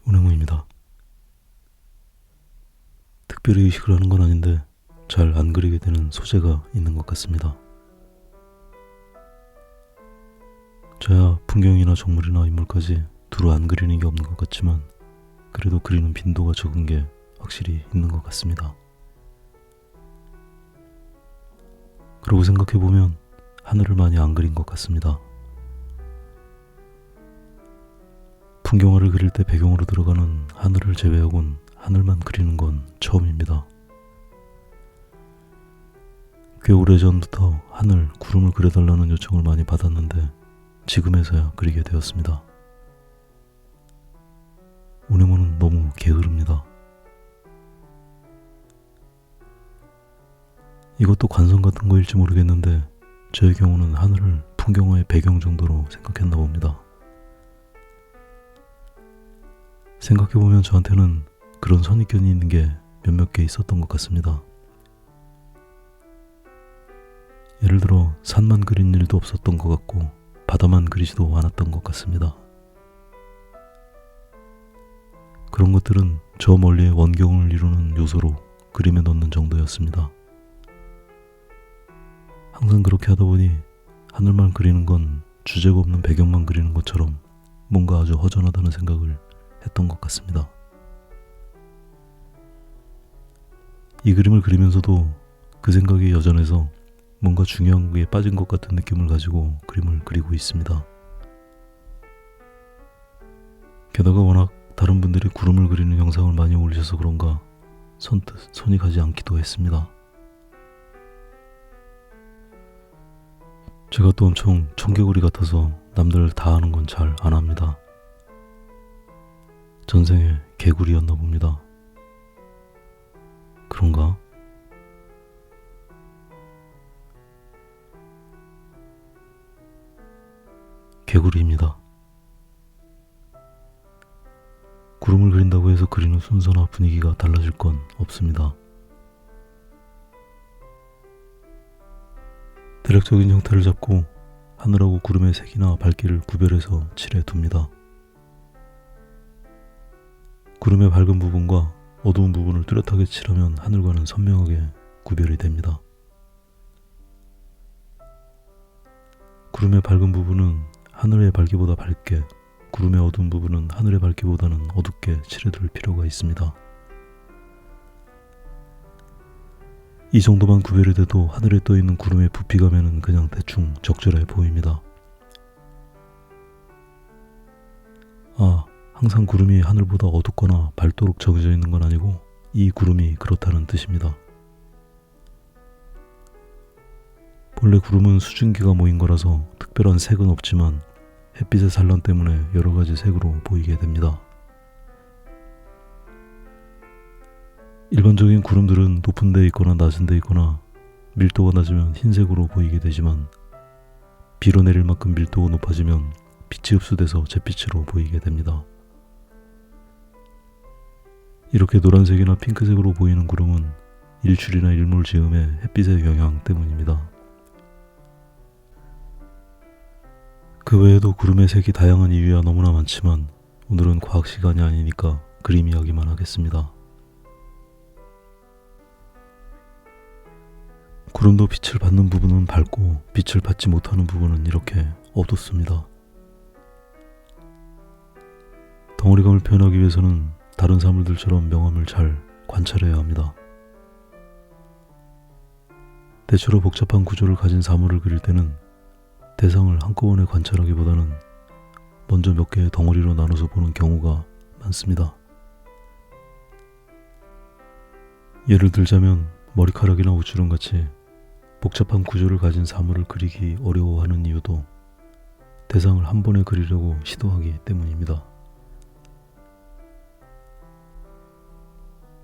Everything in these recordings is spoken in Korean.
운행무입니다. 특별히 의식을 하는 건 아닌데 잘 안 그리게 되는 소재가 있는 것 같습니다. 저야 풍경이나 정물이나 인물까지 두루 안 그리는 게 없는 것 같지만 그래도 그리는 빈도가 적은 게 확실히 있는 것 같습니다. 그러고 생각해보면 하늘을 많이 안 그린 것 같습니다. 풍경화를 그릴 때 배경으로 들어가는 하늘을 제외하곤 하늘만 그리는 건 처음입니다. 꽤 오래전부터 하늘, 구름을 그려달라는 요청을 많이 받았는데 지금에서야 그리게 되었습니다. 운행무는 너무 게으릅니다. 이것도 관성 같은 거일지 모르겠는데 저의 경우는 하늘을 풍경화의 배경 정도로 생각했나 봅니다. 생각해보면 저한테는 그런 선입견이 있는 게 몇몇 개 있었던 것 같습니다. 예를 들어 산만 그린 일도 없었던 것 같고 바다만 그리지도 않았던 것 같습니다. 그런 것들은 저 멀리의 원경을 이루는 요소로 그림에 넣는 정도였습니다. 항상 그렇게 하다 보니 하늘만 그리는 건 주제가 없는 배경만 그리는 것처럼 뭔가 아주 허전하다는 생각을 했던 것 같습니다. 이 그림을 그리면서도 그 생각이 여전해서 뭔가 중요한 게 빠진 것 같은 느낌을 가지고 그림을 그리고 있습니다. 게다가 워낙 다른 분들이 구름을 그리는 영상을 많이 올리셔서 그런가 선뜻 손이 가지 않기도 했습니다. 제가 또 엄청 청개구리 같아서 남들 다 하는 건 잘 안 합니다. 전생에 개구리였나 봅니다. 그런가? 개구리입니다. 구름을 그린다고 해서 그리는 순서나 분위기가 달라질 건 없습니다. 대략적인 형태를 잡고 하늘하고 구름의 색이나 밝기를 구별해서 칠해 둡니다. 구름의 밝은 부분과 어두운 부분을 뚜렷하게 칠하면 하늘과는 선명하게 구별이 됩니다. 구름의 밝은 부분은 하늘의 밝기보다 밝게, 구름의 어두운 부분은 하늘의 밝기보다는 어둡게 칠해둘 필요가 있습니다. 이 정도만 구별이 돼도 하늘에 떠있는 구름의 부피감에는 그냥 대충 적절해 보입니다. 항상 구름이 하늘보다 어둡거나 밝도록 정해져 있는 건 아니고 이 구름이 그렇다는 뜻입니다. 본래 구름은 수증기가 모인 거라서 특별한 색은 없지만 햇빛의 산란 때문에 여러 가지 색으로 보이게 됩니다. 일반적인 구름들은 높은 데 있거나 낮은 데 있거나 밀도가 낮으면 흰색으로 보이게 되지만 비로 내릴 만큼 밀도가 높아지면 빛이 흡수돼서 잿빛으로 보이게 됩니다. 이렇게 노란색이나 핑크색으로 보이는 구름은 일출이나 일몰지음의 햇빛의 영향 때문입니다. 그 외에도 구름의 색이 다양한 이유야 너무나 많지만 오늘은 과학 시간이 아니니까 그림 이야기만 하겠습니다. 구름도 빛을 받는 부분은 밝고 빛을 받지 못하는 부분은 이렇게 어둡습니다. 덩어리감을 표현하기 위해서는 다른 사물들처럼 명암을 잘 관찰해야 합니다. 대체로 복잡한 구조를 가진 사물을 그릴 때는 대상을 한꺼번에 관찰하기보다는 먼저 몇 개의 덩어리로 나눠서 보는 경우가 많습니다. 예를 들자면 머리카락이나 옷주름 같이 복잡한 구조를 가진 사물을 그리기 어려워하는 이유도 대상을 한 번에 그리려고 시도하기 때문입니다.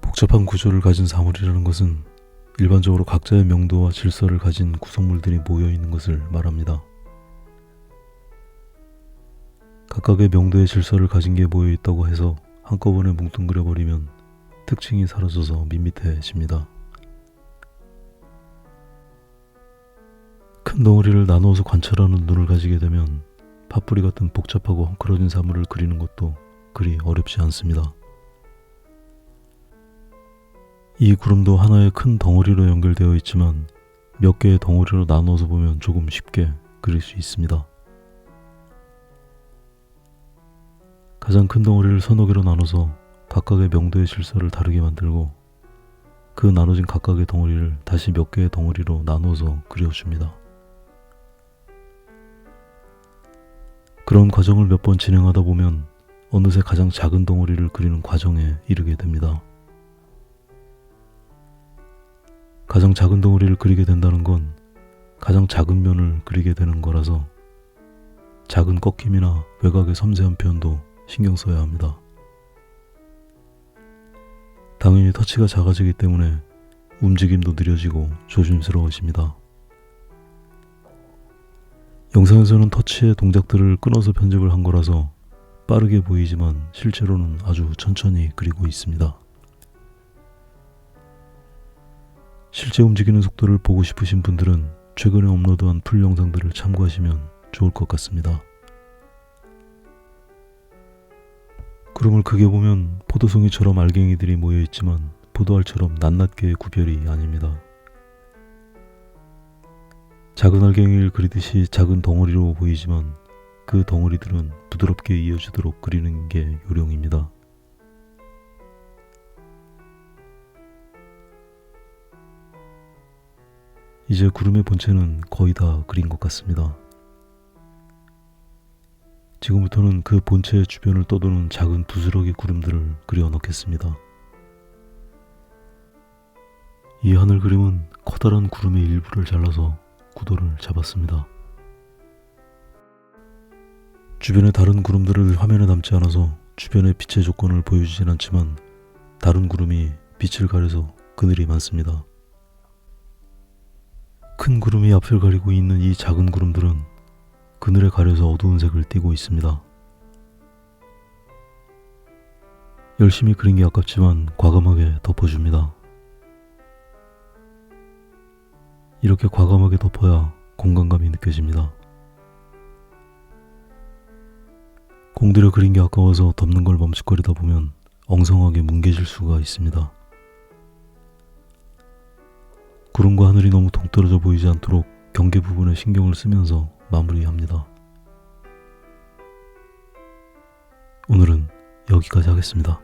복잡한 구조를 가진 사물이라는 것은 일반적으로 각자의 명도와 질서를 가진 구성물들이 모여 있는 것을 말합니다. 각각의 명도의 질서를 가진 게 모여 있다고 해서 한꺼번에 뭉뚱그려 버리면 특징이 사라져서 밋밋해집니다. 큰 덩어리를 나누어서 관찰하는 눈을 가지게 되면 팥뿌리 같은 복잡하고 헝클어진 사물을 그리는 것도 그리 어렵지 않습니다. 이 구름도 하나의 큰 덩어리로 연결되어 있지만 몇 개의 덩어리로 나누어서 보면 조금 쉽게 그릴 수 있습니다. 가장 큰 덩어리를 서너 개로 나눠서 각각의 명도의 질서를 다르게 만들고 그 나눠진 각각의 덩어리를 다시 몇 개의 덩어리로 나누어서 그려줍니다. 그런 과정을 몇 번 진행하다 보면 어느새 가장 작은 덩어리를 그리는 과정에 이르게 됩니다. 가장 작은 덩어리를 그리게 된다는 건 가장 작은 면을 그리게 되는 거라서 작은 꺾임이나 외곽의 섬세한 표현도 신경 써야 합니다. 당연히 터치가 작아지기 때문에 움직임도 느려지고 조심스러워집니다. 영상에서는 터치의 동작들을 끊어서 편집을 한 거라서 빠르게 보이지만 실제로는 아주 천천히 그리고 있습니다. 실제 움직이는 속도를 보고 싶으신 분들은 최근에 업로드한 풀 영상들을 참고하시면 좋을 것 같습니다. 구름을 크게 보면 포도송이처럼 알갱이들이 모여있지만 포도알처럼 낱낱게 구별이 아닙니다. 작은 알갱이를 그리듯이 작은 덩어리로 보이지만 그 덩어리들은 부드럽게 이어지도록 그리는 게 요령입니다. 이제 구름의 본체는 거의 다 그린 것 같습니다. 지금부터는 그 본체의 주변을 떠도는 작은 부스러기 구름들을 그려 넣겠습니다. 이 하늘 그림은 커다란 구름의 일부를 잘라서 구도를 잡았습니다. 주변의 다른 구름들을 화면에 담지 않아서 주변의 빛의 조건을 보여주진 않지만 다른 구름이 빛을 가려서 그늘이 많습니다. 큰 구름이 앞을 가리고 있는 이 작은 구름들은 그늘에 가려서 어두운 색을 띠고 있습니다. 열심히 그린 게 아깝지만 과감하게 덮어줍니다. 이렇게 과감하게 덮어야 공간감이 느껴집니다. 공들여 그린 게 아까워서 덮는 걸 멈칫거리다 보면 엉성하게 뭉개질 수가 있습니다. 구름과 하늘이 너무 동떨어져 보이지 않도록 경계 부분에 신경을 쓰면서 마무리합니다. 오늘은 여기까지 하겠습니다.